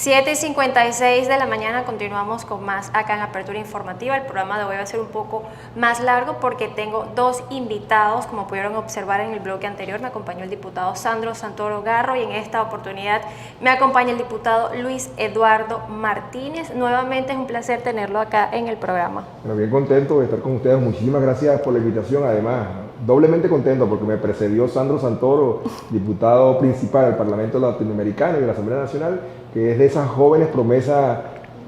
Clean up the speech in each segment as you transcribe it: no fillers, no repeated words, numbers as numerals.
7:56 de la mañana, continuamos con más acá en Apertura Informativa. El programa de hoy va a ser un poco más largo porque tengo dos invitados. Como pudieron observar en el bloque anterior, me acompañó el diputado Sandro Santoro Garro y en esta oportunidad me acompaña el diputado Luis Eduardo Martínez. Nuevamente es un placer tenerlo acá en el programa. Bueno, bien contento de estar con ustedes. Muchísimas gracias por la invitación. Además, doblemente contento porque me precedió Sandro Santoro, diputado principal del Parlamento Latinoamericano y de la Asamblea Nacional, que es de esas jóvenes promesas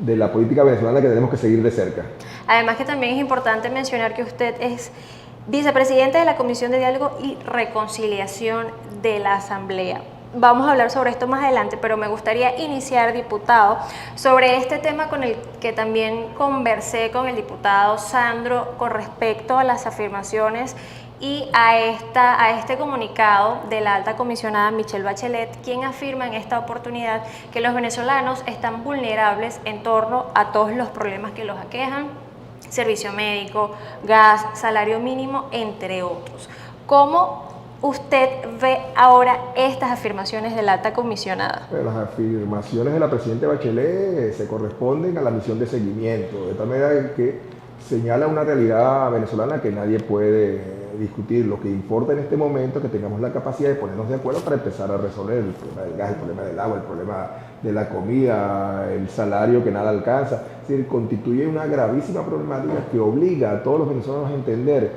de la política venezolana que tenemos que seguir de cerca. Además que también es importante mencionar que usted es vicepresidente de la Comisión de Diálogo y Reconciliación de la Asamblea. Vamos a hablar sobre esto más adelante, pero me gustaría iniciar, diputado, sobre este tema con el que también conversé con el diputado Sandro con respecto a las afirmaciones y a este comunicado de la alta comisionada Michelle Bachelet, quien afirma en esta oportunidad que los venezolanos están vulnerables en torno a todos los problemas que los aquejan: servicio médico, gas, salario mínimo, entre otros. ¿Cómo usted ve ahora estas afirmaciones de la alta comisionada? Las afirmaciones de la presidenta Bachelet se corresponden a la misión de seguimiento, de tal manera que señala una realidad venezolana que nadie puede discutir. Lo que importa en este momento es que tengamos la capacidad de ponernos de acuerdo para empezar a resolver el problema del gas, el problema del agua, el problema de la comida, el salario que nada alcanza. Es decir, constituye una gravísima problemática que obliga a todos los venezolanos a entender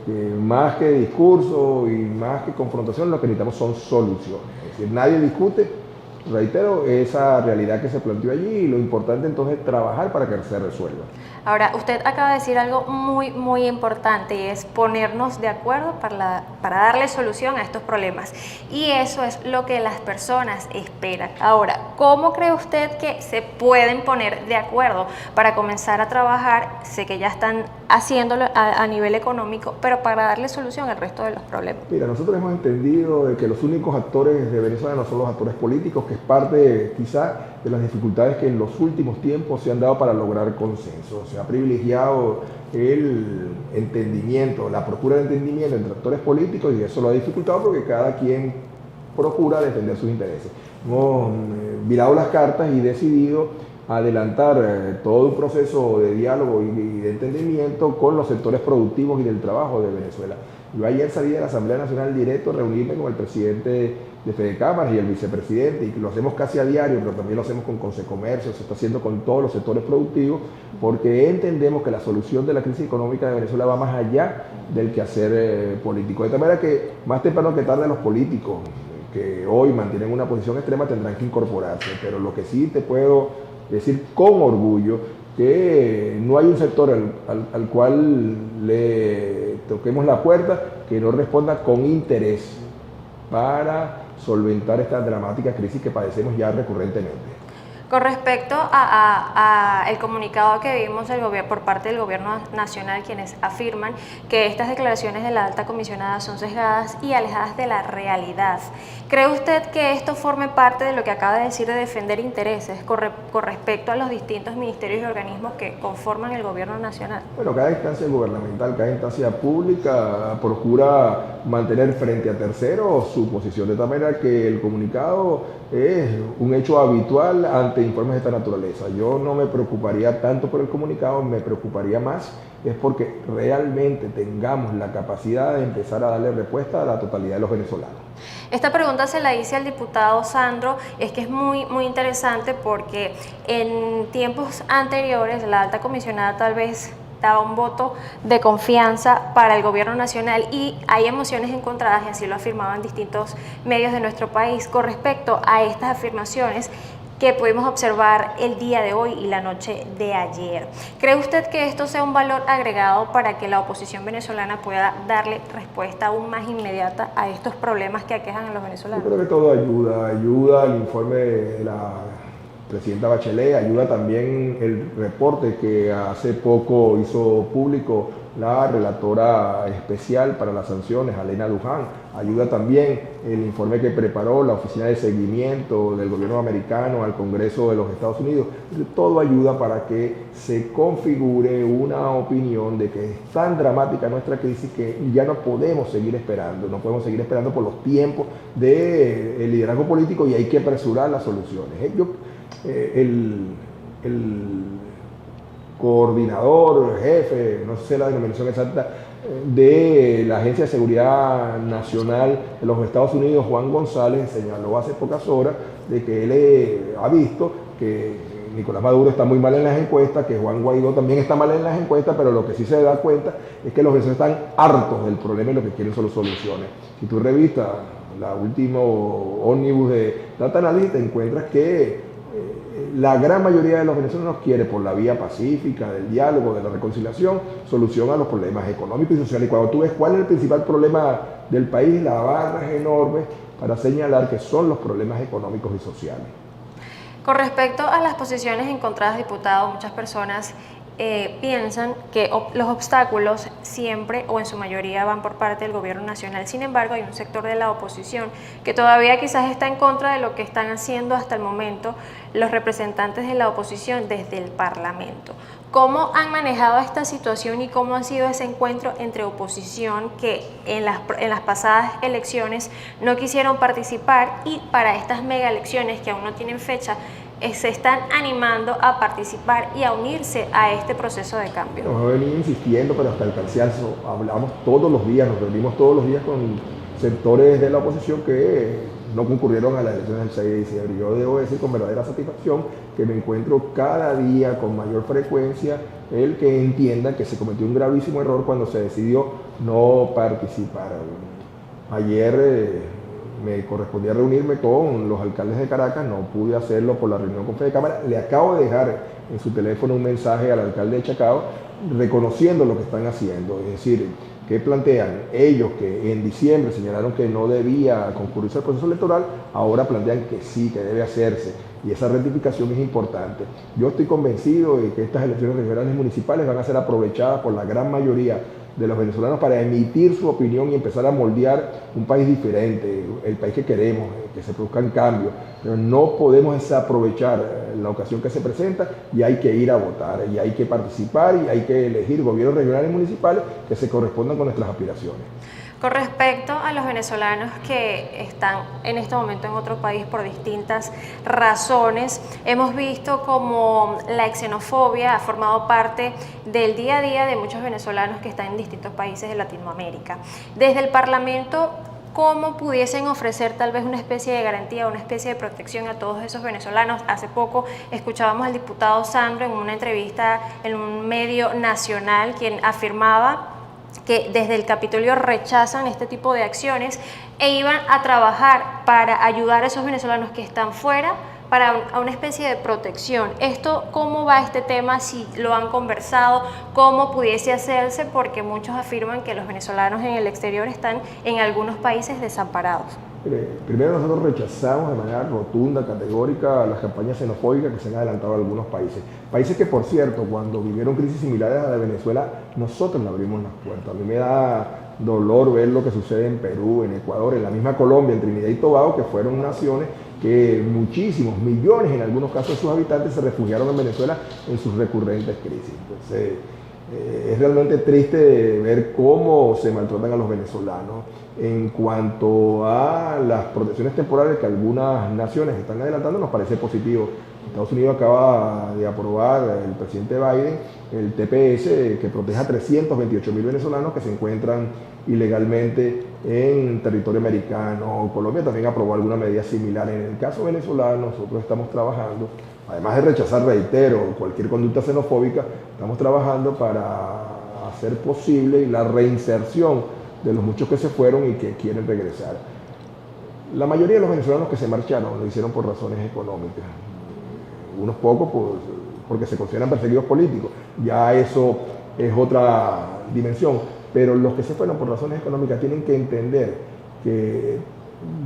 que más que discurso y más que confrontación, lo que necesitamos son soluciones. Es decir, nadie discute, reitero, esa realidad que se planteó allí, y lo importante entonces es trabajar para que se resuelva. Ahora, usted acaba de decir algo muy importante, y es ponernos de acuerdo para darle solución a estos problemas. Y eso es lo que las personas esperan. Ahora, ¿cómo cree usted que se pueden poner de acuerdo para comenzar a trabajar? Sé que ya están haciéndolo a nivel económico, pero para darle solución al resto de los problemas. Mira, nosotros hemos entendido de que los únicos actores de Venezuela no son los actores políticos, que es parte quizá de las dificultades que en los últimos tiempos se han dado para lograr consenso. Se ha privilegiado el entendimiento, la procura de entendimiento entre actores políticos, y eso lo ha dificultado porque cada quien procura defender sus intereses. Hemos virado las cartas y decidido adelantar todo un proceso de diálogo y de entendimiento con los sectores productivos y del trabajo de Venezuela. Yo ayer salí de la Asamblea Nacional directo a reunirme con el presidente de Fedecámaras y el vicepresidente, y lo hacemos casi a diario, pero también lo hacemos con Consecomercio, se está haciendo con todos los sectores productivos, porque entendemos que la solución de la crisis económica de Venezuela va más allá del quehacer político. De tal manera que más temprano que tarde los políticos que hoy mantienen una posición extrema tendrán que incorporarse, pero lo que sí te puedo decir con orgullo, que no hay un sector al cual le toquemos la puerta que no responda con interés para solventar esta dramática crisis que padecemos ya recurrentemente. Con respecto a el comunicado que vimos por parte del gobierno nacional, quienes afirman que estas declaraciones de la alta comisionada son sesgadas y alejadas de la realidad, ¿cree usted que esto forme parte de lo que acaba de decir de defender intereses con respecto a los distintos ministerios y organismos que conforman el gobierno nacional? Bueno, cada instancia gubernamental, cada instancia pública procura mantener frente a terceros su posición, de tal manera que el comunicado es un hecho habitual ante informes de esta naturaleza. Yo no me preocuparía tanto por el comunicado, me preocuparía más es porque realmente tengamos la capacidad de empezar a darle respuesta a la totalidad de los venezolanos. Esta pregunta se la hice al diputado Sandro, es que es muy interesante porque en tiempos anteriores la alta comisionada tal vez daba un voto de confianza para el gobierno nacional, y hay emociones encontradas, y así lo afirmaban distintos medios de nuestro país con respecto a estas afirmaciones que pudimos observar el día de hoy y la noche de ayer. ¿Cree usted que esto sea un valor agregado para que la oposición venezolana pueda darle respuesta aún más inmediata a estos problemas que aquejan a los venezolanos? Yo creo que todo ayuda al informe de la presidenta Bachelet, ayuda también el reporte que hace poco hizo público la relatora especial para las sanciones, Alena Luján, ayuda también el informe que preparó la Oficina de Seguimiento del Gobierno americano al Congreso de los Estados Unidos. Todo ayuda para que se configure una opinión de que es tan dramática nuestra crisis que ya no podemos seguir esperando, por los tiempos del liderazgo político, y hay que apresurar las soluciones. Yo el coordinador, jefe, no sé la denominación exacta, de la Agencia de Seguridad Nacional de los Estados Unidos, Juan González, señaló hace pocas horas de que él ha visto que Nicolás Maduro está muy mal en las encuestas, que Juan Guaidó también está mal en las encuestas, pero lo que sí se da cuenta es que los venezolanos están hartos del problema y lo que quieren son soluciones. Si tú revistas la última ómnibus de Data Analysis, te encuentras que la gran mayoría de los venezolanos quiere, por la vía pacífica, del diálogo, de la reconciliación, solución a los problemas económicos y sociales. Y cuando tú ves cuál es el principal problema del país, la barra es enorme para señalar que son los problemas económicos y sociales. Con respecto a las posiciones encontradas, diputado, muchas personas piensan que los obstáculos siempre o en su mayoría van por parte del gobierno nacional. Sin embargo, hay un sector de la oposición que todavía quizás está en contra de lo que están haciendo hasta el momento los representantes de la oposición desde el Parlamento. ¿Cómo han manejado esta situación y cómo ha sido ese encuentro entre oposición que en las pasadas elecciones no quisieron participar y para estas mega elecciones que aún no tienen fecha, se están animando a participar y a unirse a este proceso de cambio? Nos hemos venido insistiendo, pero hasta el cansancio, hablamos todos los días, nos reunimos todos los días con sectores de la oposición que no concurrieron a las elecciones del 6 de diciembre. Yo debo decir con verdadera satisfacción que me encuentro cada día con mayor frecuencia el que entienda que se cometió un gravísimo error cuando se decidió no participar. Ayer me correspondía reunirme con los alcaldes de Caracas, no pude hacerlo por la reunión con Fedecámara. Le acabo de dejar en su teléfono un mensaje al alcalde de Chacao reconociendo lo que están haciendo, es decir, que plantean ellos que en diciembre señalaron que no debía concurrirse al proceso electoral, ahora plantean que sí, que debe hacerse, y esa rectificación es importante. Yo estoy convencido de que estas elecciones regionales municipales van a ser aprovechadas por la gran mayoría de los venezolanos para emitir su opinión y empezar a moldear un país diferente, el país que queremos, que se produzcan cambios, pero no podemos desaprovechar la ocasión que se presenta y hay que ir a votar, y hay que participar y hay que elegir gobiernos regionales y municipales que se correspondan con nuestras aspiraciones. Con respecto a los venezolanos que están en este momento en otro país por distintas razones, hemos visto como la xenofobia ha formado parte del día a día de muchos venezolanos que están en distintos países de Latinoamérica. Desde el Parlamento, ¿cómo pudiesen ofrecer tal vez una especie de garantía, una especie de protección a todos esos venezolanos? Hace poco escuchábamos al diputado Sandro en una entrevista en un medio nacional, quien afirmaba que desde el Capitolio rechazan este tipo de acciones e iban a trabajar para ayudar a esos venezolanos que están fuera a una especie de protección. ¿Esto cómo va este tema? Si lo han conversado, ¿cómo pudiese hacerse? Porque muchos afirman que los venezolanos en el exterior están en algunos países desamparados. Primero, nosotros rechazamos de manera rotunda, categórica, las campañas xenofóbicas que se han adelantado en algunos países. Países que, por cierto, cuando vivieron crisis similares a la de Venezuela, nosotros le abrimos las puertas. A mí me da dolor ver lo que sucede en Perú, en Ecuador, en la misma Colombia, en Trinidad y Tobago, que fueron naciones que muchísimos, millones en algunos casos de sus habitantes se refugiaron en Venezuela en sus recurrentes crisis. Entonces, es realmente triste ver cómo se maltratan a los venezolanos. En cuanto a las protecciones temporales que algunas naciones están adelantando, nos parece positivo. Estados Unidos acaba de aprobar, el presidente Biden, el TPS, que protege a 328.000 venezolanos que se encuentran ilegalmente en territorio americano. Colombia también aprobó alguna medida similar. En el caso venezolano, nosotros estamos trabajando, además de rechazar, reitero, cualquier conducta xenofóbica, estamos trabajando para hacer posible la reinserción de los muchos que se fueron y que quieren regresar. La mayoría de los venezolanos que se marcharon lo hicieron por razones económicas, unos pocos porque se consideran perseguidos políticos, ya eso es otra dimensión, pero los que se fueron por razones económicas tienen que entender que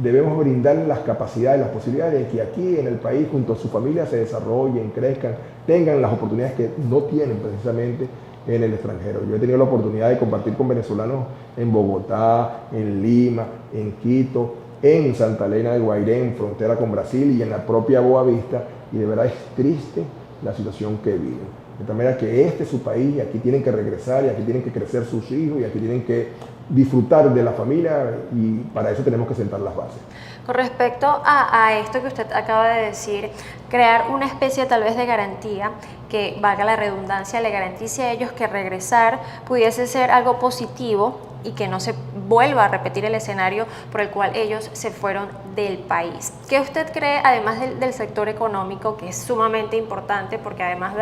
debemos brindarles las capacidades, las posibilidades de que aquí en el país, junto a su familia, se desarrollen, crezcan, tengan las oportunidades que no tienen precisamente en el extranjero. Yo he tenido la oportunidad de compartir con venezolanos en Bogotá, en Lima, en Quito, en Santa Elena de Guairén, frontera con Brasil y en la propia Boavista, y de verdad es triste la situación que viven. De tal manera que este es su país y aquí tienen que regresar y aquí tienen que crecer sus hijos y aquí tienen que disfrutar de la familia y para eso tenemos que sentar las bases. Con respecto a esto que usted acaba de decir, crear una especie tal vez de garantía que, valga la redundancia, le garantice a ellos que regresar pudiese ser algo positivo y que no se vuelva a repetir el escenario por el cual ellos se fueron del país. ¿Qué usted cree, además del sector económico, que es sumamente importante porque además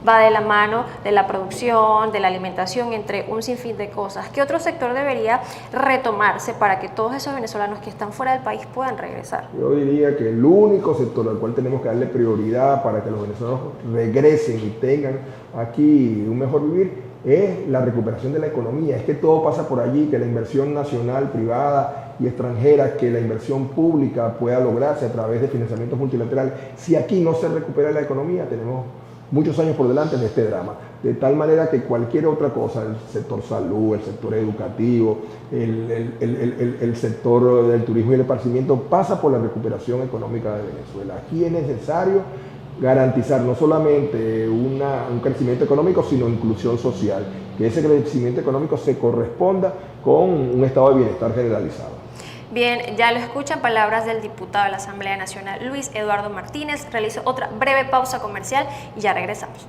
va de la mano de la producción, de la alimentación, entre un sinfín de cosas? ¿Qué otro sector debería retomarse para que todos esos venezolanos que están fuera del país puedan regresar? Yo diría que el único sector al cual tenemos que darle prioridad para que los venezolanos regresen y tengan aquí un mejor vivir es la recuperación de la economía. Es que todo pasa por allí, que la inversión nacional, privada y extranjera, que la inversión pública pueda lograrse a través de financiamientos multilaterales. Si aquí no se recupera la economía, tenemos muchos años por delante en este drama, de tal manera que cualquier otra cosa, el sector salud, el sector educativo, el sector del turismo y el esparcimiento, pasa por la recuperación económica de Venezuela. Aquí es necesario garantizar no solamente un crecimiento económico, sino inclusión social, que ese crecimiento económico se corresponda con un estado de bienestar generalizado. Bien, ya lo escuchan, palabras del diputado de la Asamblea Nacional, Luis Eduardo Martínez. Realizo otra breve pausa comercial y ya regresamos.